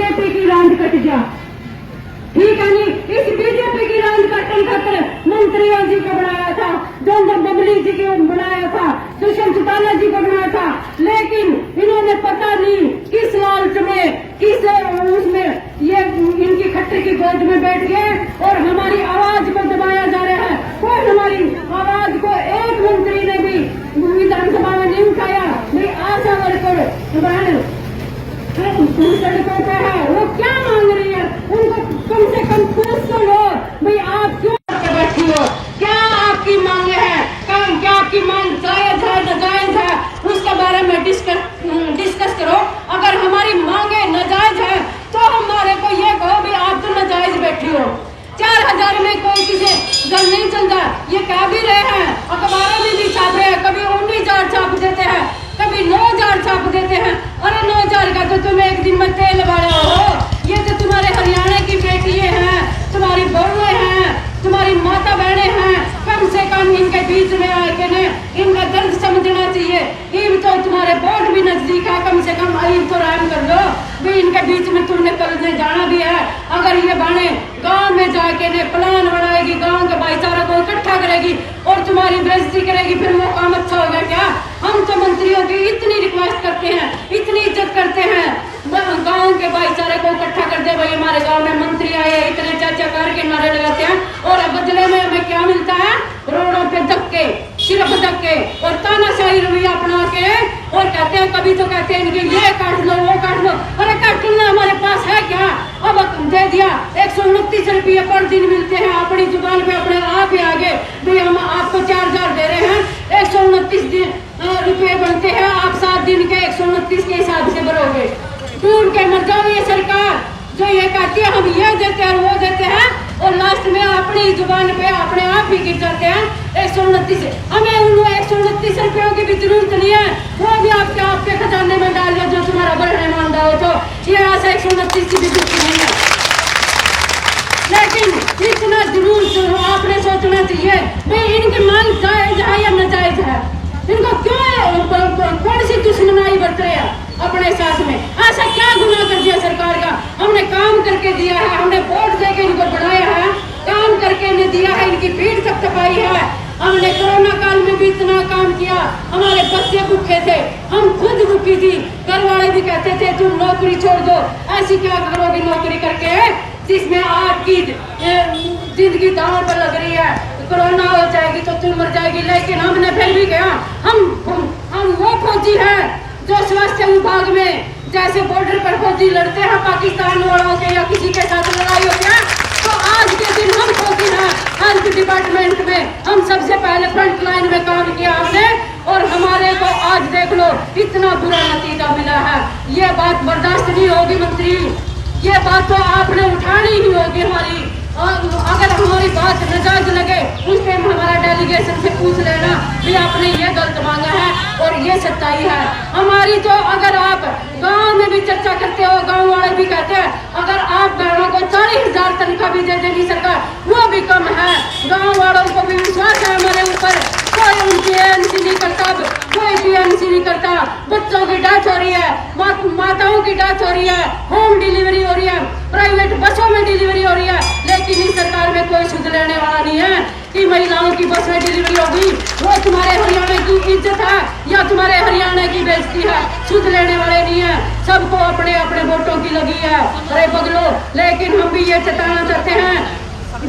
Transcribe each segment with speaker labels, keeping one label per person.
Speaker 1: BJP की रांड cut जा, ठीक है नहीं। इस बीजेपी की रांड कटने खातर मंत्रियों जी को बनाया था, जोंदर बबली जी को बनाया था, दुष्यंत चौटाला जी को बनाया था, लेकिन इन्होंने पता नहीं किस लालच में, किस उसमें ये इनकी खट्टर की गोद में बैठ गए और हमारी आवाज को दबाया जा रहा है। कोई हमारी आवाज को एक मंत्री ने भी विधानसभा में नहीं उठाया। मेरी आशा वर्कर बहन सड़कों पे है, वो क्या मांग रही है, उनको कम से कम पूछ तो लो भाई आप क्यों बैठी हो, क्या आपकी मांग है, क्या आपकी मांग जायज है नाजायज है, उसके बारे में डिस्कस करो। अगर हमारी मांगे नाजायज है तो हमारे को ये कहो भाई आप तो नाजायज बैठी हो। 4000 में कोई किसी घर नहीं चलता, ये कह भी रहे हैं, अखबारों में भी छाप रहे हैं, कभी 19,000 छाप देते हैं, कभी 9,000 छाप देते हैं। अरे 9,000 का तो तुम एक दिन में तेल वाले हो, ये तो तुम्हारे हरियाणा की बेटियां हैं, तुम्हारी बहुएं हैं, तुम्हारी माता बहनें हैं, कम से कम इनके बीच में आके ने इनका दर्द समझना चाहिए। इन तो तुम्हारे वोट भी नजदीक है, कम से कम इन तो रहम कर लो भाई, इनके बीच में तुमने कल ने जाना भी है। अगर ये बहने गांव में जाके ने प्लान बनाएगी, गांव के भाईचारा को इकट्ठा करेगी और तुम्हारी बेइज्जती करेगी, फिर वो काम अच्छा होगा क्या? हम तो मंत्रियों की इतनी रिक्वेस्ट करते हैं, इतनी इज्जत करते हैं, गांव के भाईचारे को इकट्ठा कर दे भाई, हमारे गांव में मंत्री आए, इतने चाचा करके नारे लगाते हैं और अब बदले में हमें क्या मिलता है? रोडों पे धक्के, सिर्फ धक्के और तानाशाही रवैया अपना के और कहते हैं, कभी तो कहते हैं इनके ये काट लो वो काट लो। अरे काटना हमारे पास है क्या? अब दे दिया 129 रुपये पर दिन मिलते हैं, अपनी जुबान पे अपने आप ही आगे भाई हम आपको 4,000 दे रहे हैं, 129 रुपये बनते हैं, आप 7 दिन के 129 के हिसाब से भरोगे। टूट के मर जाओ ये सरकार जो ये कहती है हम ये देते हैं वो देते हैं और लास्ट में अपनी जुबान पे अपने आप ही गिर जाते हैं 129। हमें उन 129 रुपयों की भी जरूरत नहीं है, वो भी आपके खजाने में डाल दिया जो तुम्हारा बढ़ने मानता हो, तो ये आज 129 की भी जरूरत नहीं है। लेकिन इतना जरूर आपने सोचना चाहिए भाई इनकी मांग जायज है या नाजायज है, इनको क्यों कौन सी दुश्मनाई बरत रहे हैं अपने साथ में? ऐसा क्या गुनाह कर दिया सरकार का? हमने काम करके दिया है, हमने वोट देके इनको बनाया है, काम करके इन्हें दिया है, इनकी पीठ तक तपाई है, हमने कोरोना काल में भी इतना काम किया, हमारे बच्चे भूखे थे, हम खुद भूखी थी, घर वाले भी कहते थे तुम नौकरी छोड़ दो, ऐसी क्या करोगी नौकरी करके जिसमें आपकी जिंदगी दांव पर लग रही है, कोरोना हो जाएगी तो तुम मर जाएगी। लेकिन हमने फिर भी कहा हम वो फौजी हैं जो स्वास्थ्य विभाग में जैसे बॉर्डर पर फौजी लड़ते हैं पाकिस्तान वालों के या किसी के साथ लड़ाई होती है, तो आज के दिन हम फौजी हैं हेल्थ डिपार्टमेंट में, हम सबसे पहले फ्रंट लाइन में काम किया हमने और हमारे को आज देख लो इतना बुरा नतीजा मिला है। ये बात बर्दाश्त नहीं होगी मंत्री, ये बात तो आपने उठानी ही होगी हमारी। अगर हमारी बात नाजायज लगे उस टाइम हमारा डेलीगेशन से पूछ लेना कि आपने ये गलत मांगा है और ये सच्चाई है हमारी। तो अगर आप गांव में भी चर्चा करते हो, गांव वाले भी कहते हैं अगर आप बहनों को 40,000 तनख्वाह भी दे देगी सरकार वो भी कम है। गांव वालों को भी विश्वास है हमारे ऊपर, कोई उनकी एएनसी नहीं करता, कोई पीएनसी नहीं करता, बच्चों की डेथ हो रही है, माताओं की डेथ हो रही है, होम डिलीवरी हो रही है, प्राइवेट बसों में डिलीवरी हो रही है, लेकिन इस सरकार में कोई सुध लेने वाला नहीं है कि महिलाओं की बस में डिलीवरी होगी। वो तुम्हारे हरियाणा की इज्जत है या तुम्हारे हरियाणा की बेइज्जती है, सुध लेने वाले नहीं है, सबको अपने अपने वोटों की लगी है। अरे बदलो, लेकिन हम भी ये जताना चाहते हैं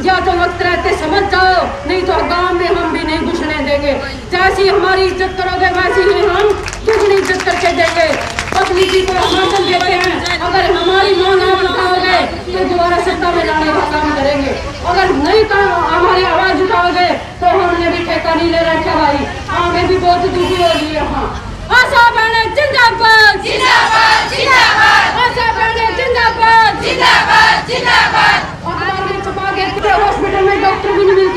Speaker 1: या तो वक्त रहते समझ जाओ, नहीं तो गांव में हम भी नहीं घुसने देंगे। जैसी हमारी इज्जत करोगे वैसी ही हम दुगनी इज्जत करके देंगे। पत्नी जी को समर्थन देते हैं, अगर हमारी मांग आप उठाओगे तो दोबारा सत्ता में लाने का काम करेंगे, अगर नहीं तो हमारी आवाज उठाओगे तो हमने भी ठेका नहीं ले रखा भाई, हमें भी बहुत दुखी हो रही है। हाँ आशा बहने जिंदाबाद जिंदाबाद जिंदाबाद, आशा बहने जिंदाबाद जिंदाबाद जिंदाबाद। हॉस्पिटल में डॉक्टर भी नहीं मिलते।